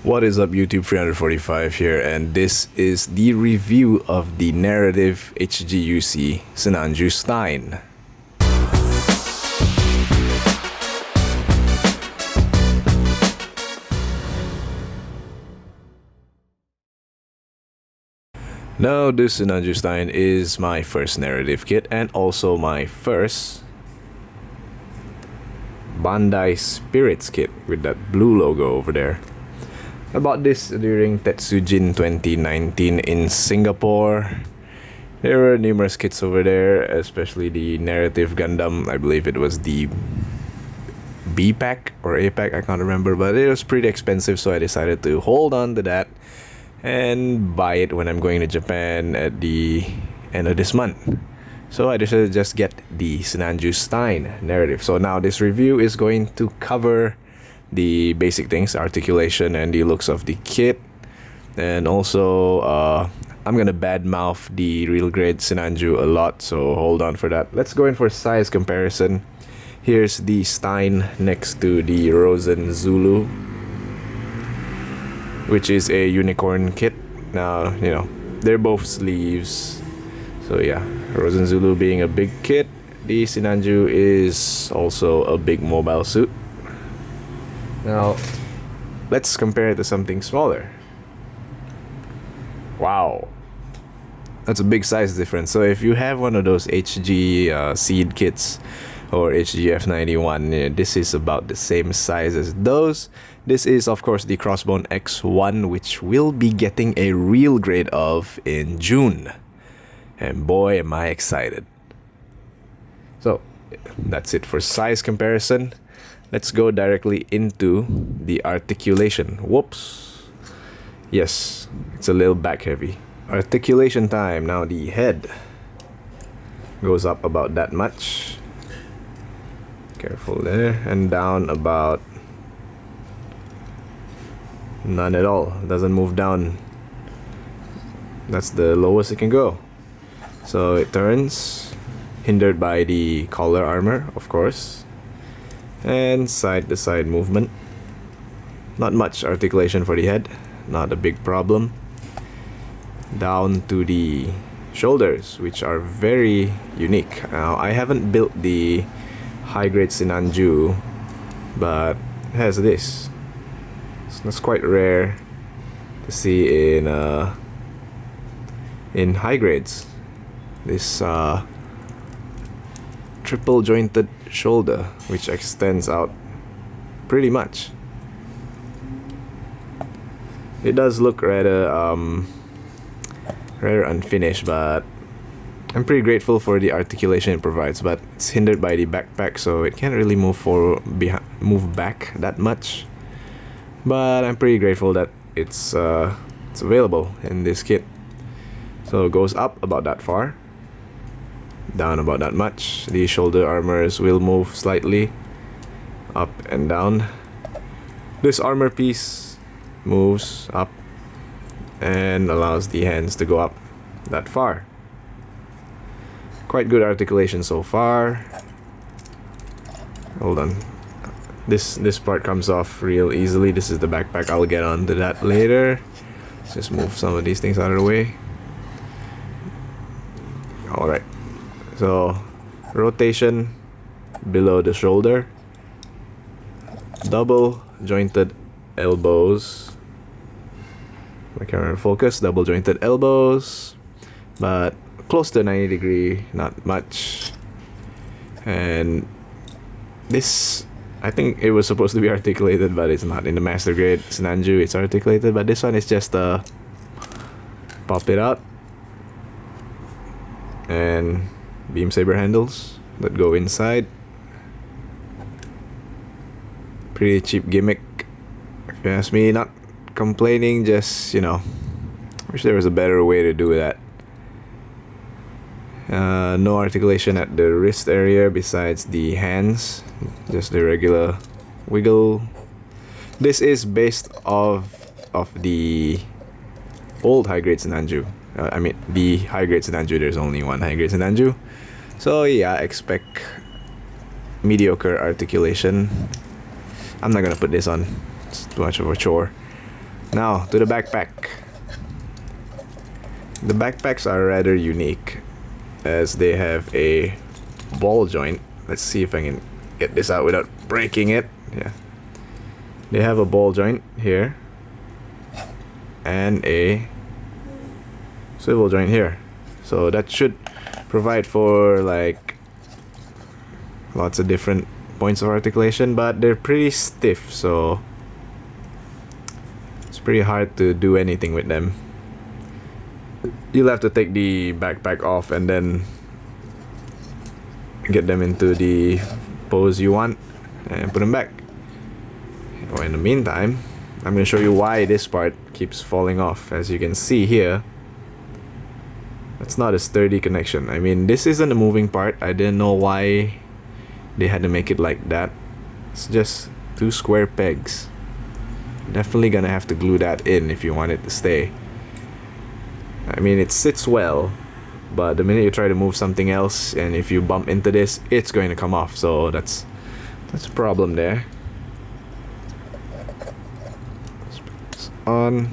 What is up, YouTube? 345 here, and this is the review of the narrative Hguc Sinanju Stein. Now, this Sinanju Stein is my first narrative kit and also my first Bandai Spirits kit with that blue logo over there. I bought this during Tetsujin 2019 in Singapore. There were numerous kits over there, especially the narrative Gundam. I believe it was the B pack or A pack, I can't remember, but it was pretty expensive, so I decided to hold on to that and buy it when I'm going to Japan at the end of this month. So I decided to just get the Sinanju Stein narrative. So now this review is going to cover the basic things, articulation and the looks of the kit, and also I'm gonna badmouth the real grade Sinanju a lot, so hold on for that. Let's go in for size comparison. Here's the Stein next to the Rosen Zulu, which is a unicorn kit. Now, you know, they're both sleeves, so yeah, Rosen Zulu being a big kit, the Sinanju is also a big mobile suit. Now, let's compare it to something smaller. Wow, that's a big size difference. So if you have one of those HG seed kits or HGF91, this is about the same size as those. This is, of course, the Crossbone X1, which we'll be getting a real grade of in June. And boy, am I excited. So, that's it for size comparison. Let's go directly into the articulation. Whoops. Yes, it's a little back heavy. Articulation time. Now the head goes up about that much. Careful there. And down about none at all. Doesn't move down. That's the lowest it can go. So it turns, hindered by the collar armor, of course. And side to side movement. Not much articulation for the head, not a big problem. Down to the shoulders, which are very unique. Now, I haven't built the high grade Sinanju, but it has this. So that's quite rare to see in high grades. This triple jointed shoulder, which extends out pretty much. It does look rather unfinished, but I'm pretty grateful for the articulation it provides. But it's hindered by the backpack, so it can't really move back that much. But I'm pretty grateful that it's available in this kit. So it goes up about that far, down about that much. The shoulder armors will move slightly up and down. This armor piece moves up and allows the hands to go up that far. Quite good articulation so far. Hold on, this part comes off real easily. This is the backpack. I'll get onto that later. Let's just move some of these things out of the way. Alright, so rotation below the shoulder, double jointed elbows. My camera focus, double jointed elbows, but close to 90 degree, not much. And this, I think it was supposed to be articulated, but it's not. In the master grade Sinanju, it's articulated, but this one is just pop it out. And beam saber handles that go inside. Pretty cheap gimmick, if you ask me. Not complaining, just, you know, wish there was a better way to do that. No articulation at the wrist area besides the hands, just the regular wiggle. This is based off of the old high grade Sinanju. The high grade Sinanju, there's only one high grade Sinanju. So yeah, expect mediocre articulation. I'm not gonna put this on, it's too much of a chore. Now to the backpack. The backpacks are rather unique as they have a ball joint. Let's see if I can get this out without breaking it. Yeah. They have a ball joint here and a swivel joint here. So that should provide for like lots of different points of articulation, but they're pretty stiff, so it's pretty hard to do anything with them. You'll have to take the backpack off and then get them into the pose you want and put them back. Well, in the meantime, I'm going to show you why this part keeps falling off. As you can see here, it's not a sturdy connection. I mean, this isn't a moving part. I didn't know why they had to make it like that. It's just two square pegs. Definitely gonna have to glue that in if you want it to stay. I mean, it sits well, but the minute you try to move something else and if you bump into this, it's going to come off. So that's a problem there. On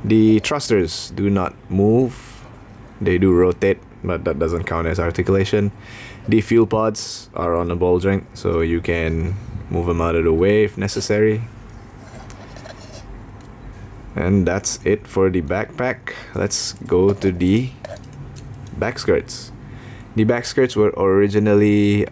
the thrusters do not move. They do rotate, but that doesn't count as articulation. The fuel pods are on a ball joint, so you can move them out of the way if necessary. And that's it for the backpack. Let's go to the back skirts. The back skirts were originally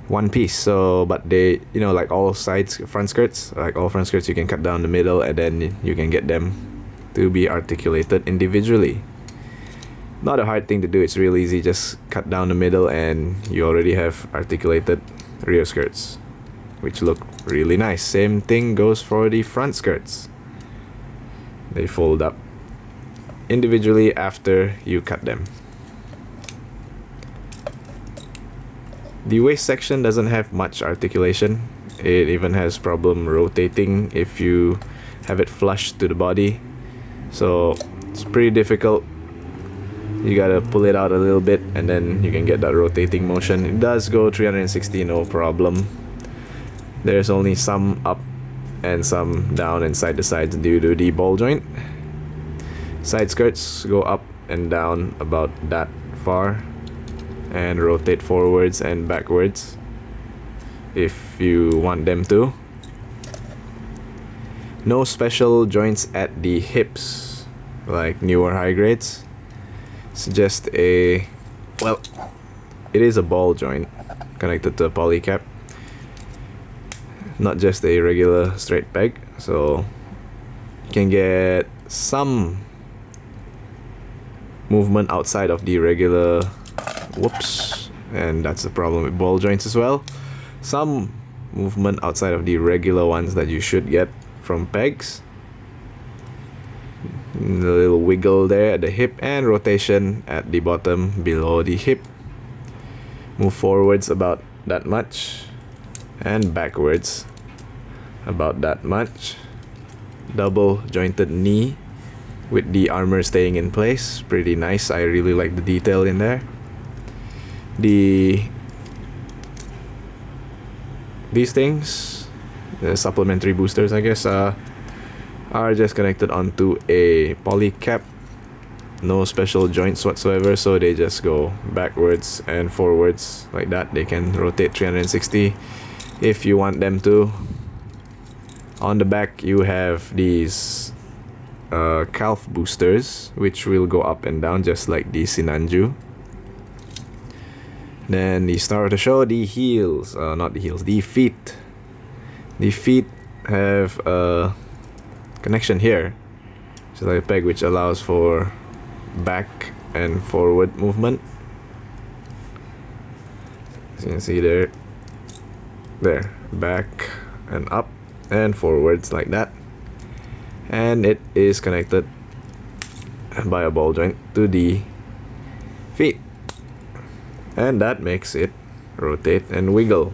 one piece, so but they, you know, like all front skirts, you can cut down the middle and then you can get them to be articulated individually. Not a hard thing to do, it's real easy. Just cut down the middle and you already have articulated rear skirts, which look really nice. Same thing goes for the front skirts. They fold up individually after you cut them. The waist section doesn't have much articulation. It even has problem rotating if you have it flush to the body. So it's pretty difficult. You gotta pull it out a little bit and then you can get that rotating motion. It does go 360, no problem. There's only some up and some down and side to sides due to the ball joint. Side skirts go up and down about that far and rotate forwards and backwards if you want them to. No special joints at the hips like newer high grades. It's just it is a ball joint connected to a poly cap, not just a regular straight peg, so you can get some movement outside of the regular and that's the problem with ball joints as well. Some movement outside of the regular ones that you should get from pegs. A little wiggle there at the hip and rotation at the bottom below the hip. Move forwards about that much and backwards about that much. Double jointed knee with the armor staying in place. Pretty nice. I really like the detail in there. These things, the supplementary boosters, I guess, are just connected onto a poly cap. No special joints whatsoever, so they just go backwards and forwards like that. They can rotate 360 if you want them to. On the back you have these calf boosters, which will go up and down just like the Sinanju. Then the star of the show, the heels, the feet. The feet have a connection here, just like a peg, which allows for back and forward movement. As you can see there, back and up and forwards like that. And it is connected by a ball joint to the feet, and that makes it rotate and wiggle.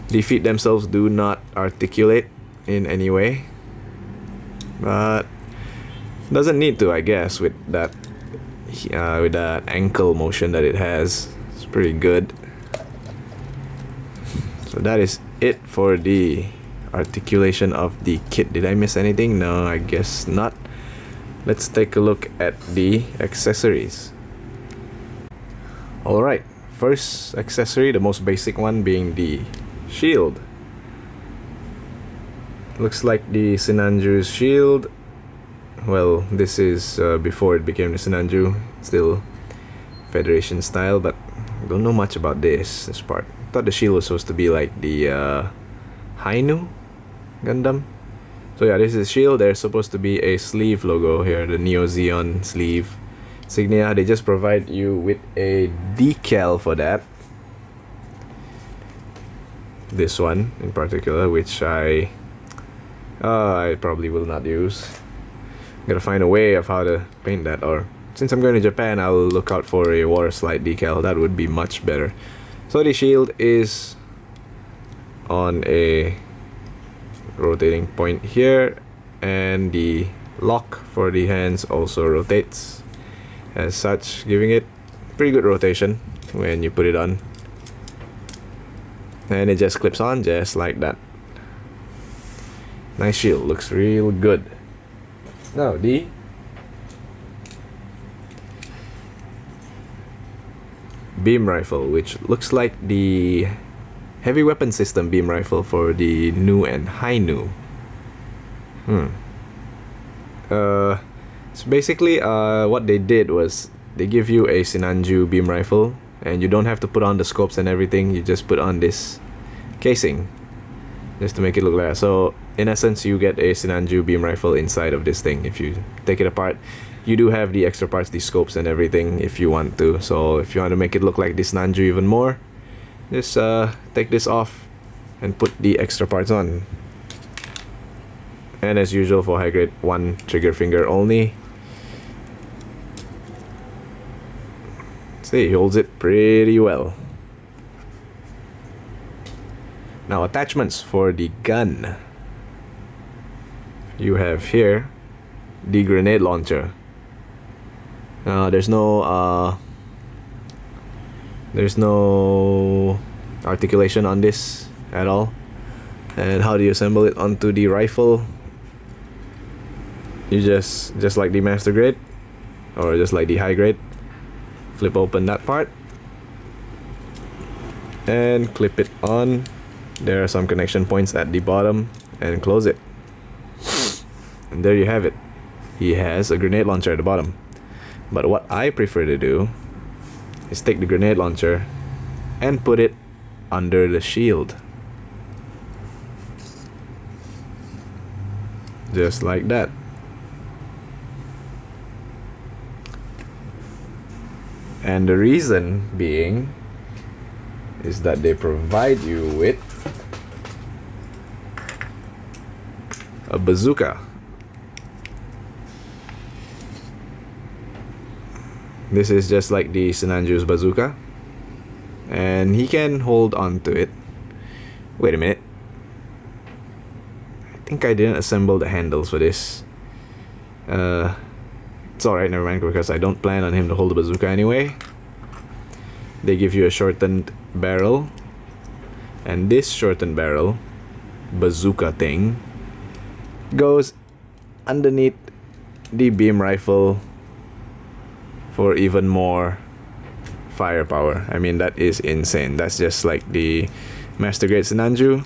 The feet themselves do not articulate in any way, but doesn't need to, I guess, with that ankle motion that it has. It's pretty good. So that is it for the articulation of the kit. Did I miss anything? No, I guess not. Let's take a look at the accessories. Alright, first accessory, the most basic one, being the shield. Looks like the Sinanju's shield. Well, this is before it became the Sinanju, still Federation style, but I don't know much about this part. I thought the shield was supposed to be like the Hguc Gundam. So yeah, this is shield. There's supposed to be a sleeve logo here, the Neo Zeon sleeve insignia. They just provide you with a decal for that. This one in particular, which I probably will not use. Gotta find a way of how to paint that, or since I'm going to Japan, I'll look out for a water slide decal. That would be much better. So the shield is on a rotating point here, and the lock for the hands also rotates as such, giving it pretty good rotation when you put it on, and it just clips on just like that. Nice shield, looks real good. Now the beam rifle, which looks like the heavy weapon system beam rifle for the Nu and Hguc. So basically what they did was they give you a Sinanju beam rifle, and you don't have to put on the scopes and everything. You just put on this casing just to make it look like that. So in essence, you get a Sinanju beam rifle inside of this thing. If you take it apart, you do have the extra parts, the scopes and everything if you want to. So if you want to make it look like this Sinanju even more, just take this off and put the extra parts on. And as usual for high grade, one trigger finger only. See, he holds it pretty well. Now attachments for the gun. You have here the grenade launcher. There's no articulation on this at all. And how do you assemble it onto the rifle? You just like the master grade, or just like the high grade, flip open that part and clip it on. There are some connection points at the bottom, and close it. And there you have it. He has a grenade launcher at the bottom. But what I prefer to do is take the grenade launcher and put it under the shield. Just like that. And the reason being is that they provide you with a bazooka. This is just like the Sinanju's bazooka, and he can hold on to it. Wait a minute. I think I didn't assemble the handles for this. It's alright, never mind, because I don't plan on him to hold the bazooka anyway. They give you a shortened barrel, and this shortened barrel bazooka thing goes underneath the beam rifle for even more firepower. I mean, that is insane. That's just like the Master Grade Sinanju,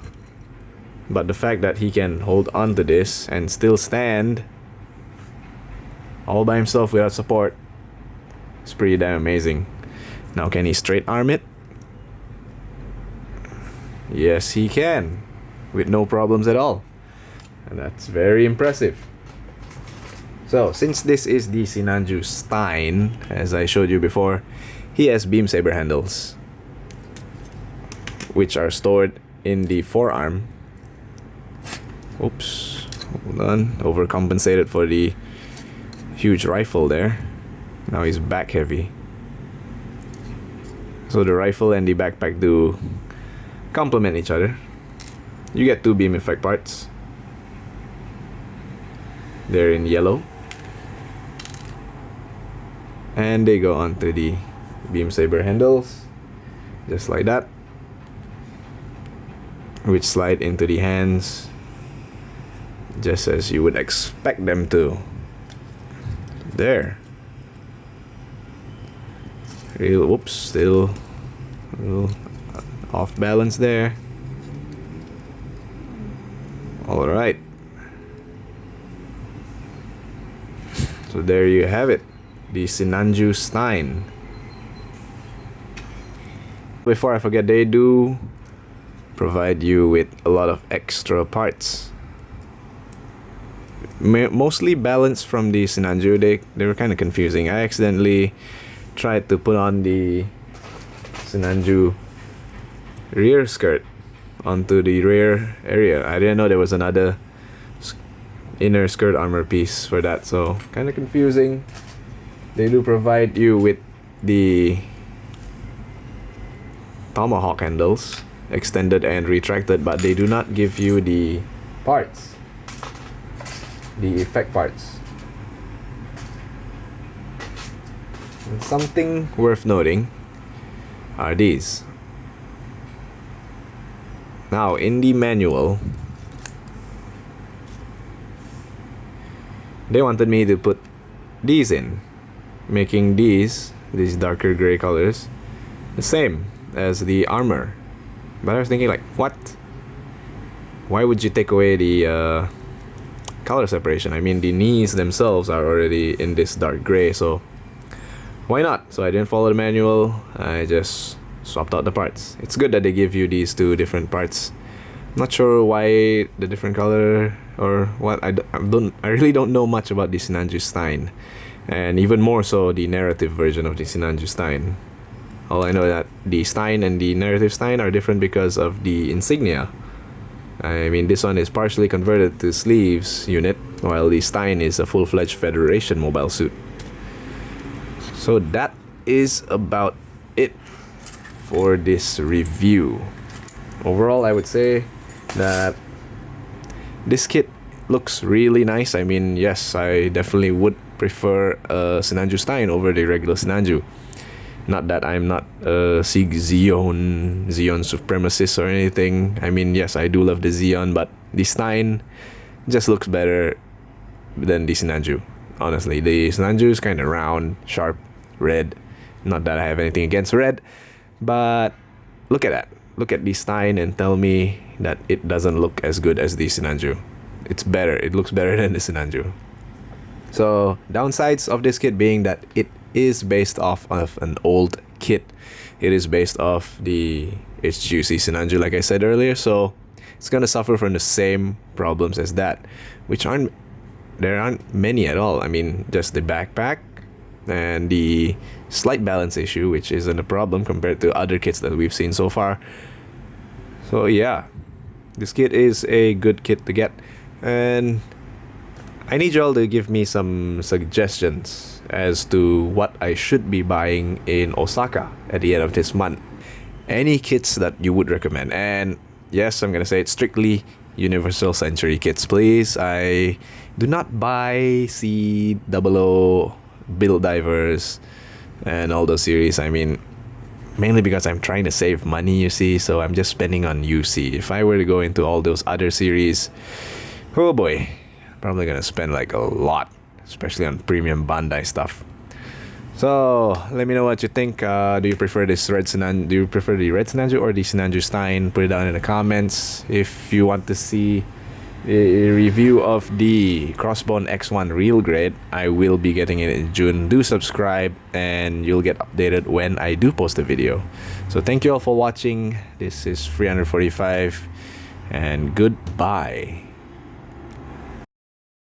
but the fact that he can hold on to this and still stand all by himself without support is pretty damn amazing. Now, can he straight arm it? Yes, he can, with no problems at all. And that's very impressive. So, since this is the Sinanju Stein, as I showed you before, he has beam saber handles, which are stored in the forearm. Oops, hold on, overcompensated for the huge rifle there. Now he's back heavy. So the rifle and the backpack do complement each other. You get two beam effect parts. They're in yellow, and they go onto the beam saber handles, just like that. which slide into the hands just as you would expect them to. There. Whoops, still a little off balance there. Alright. So there you have it, the Sinanju Stein. Before I forget, they do provide you with a lot of extra parts. Mostly balanced from the Sinanju. They were kind of confusing. I accidentally tried to put on the Sinanju rear skirt onto the rear area. I didn't know there was another inner skirt armor piece for that, so kind of confusing. They do provide you with the tomahawk handles, extended and retracted, but they do not give you the parts, the effect parts. And something worth noting are these. Now, in the manual, they wanted me to put these in, making these darker gray colors the same as the armor. But I was thinking, like, what? Why would you take away the color separation? I mean, the knees themselves are already in this dark gray, so why not? So I didn't follow the manual. I just swapped out the parts. It's good that they give you these two different parts. I'm not sure why the different color or what. I really don't know much about the Sinanju Stein, and even more so the narrative version of the Sinanju Stein. All I know that the Stein and the narrative Stein are different because of the insignia. I mean, this one is partially converted to sleeves unit, while the Stein is a full-fledged Federation mobile suit. So that is about it for this review. Overall, I would say that this kit looks really nice. I mean, yes, I definitely would prefer a Sinanju Stein over the regular Sinanju. Not that I'm not a Xeon supremacist or anything. I mean, yes, I do love the Xeon, but the Stein just looks better than the Sinanju. Honestly, the Sinanju is kind of round, sharp, red. Not that I have anything against red, but look at that. Look at the Stein and tell me that it doesn't look as good as the Sinanju. It's better. It looks better than the Sinanju. So, downsides of this kit being that it is based off of an old kit. It is based off the Hguc Sinanju, like I said earlier, so it's gonna suffer from the same problems as that, which there aren't many at all. I mean, just the backpack and the slight balance issue, which isn't a problem compared to other kits that we've seen so far. So yeah, this kit is a good kit to get, and I need y'all to give me some suggestions as to what I should be buying in Osaka at the end of this month. Any kits that you would recommend. And yes, I'm gonna say it's strictly Universal Century kits, please. I do not buy C00 Build Divers and all those series. I mean, mainly because I'm trying to save money, you see, so I'm just spending on UC. If I were to go into all those other series, oh boy, probably gonna spend like a lot, especially on premium Bandai stuff. So let me know what you think. Do you prefer this red Sinanju? Do you prefer the red Sinanju or the Sinanju Stein? Put it down in the comments. If you want to see a review of the Crossbone X1 Real Grade, I will be getting it in June. Do subscribe and you'll get updated when I do post a video. So thank you all for watching. This is 345 and goodbye.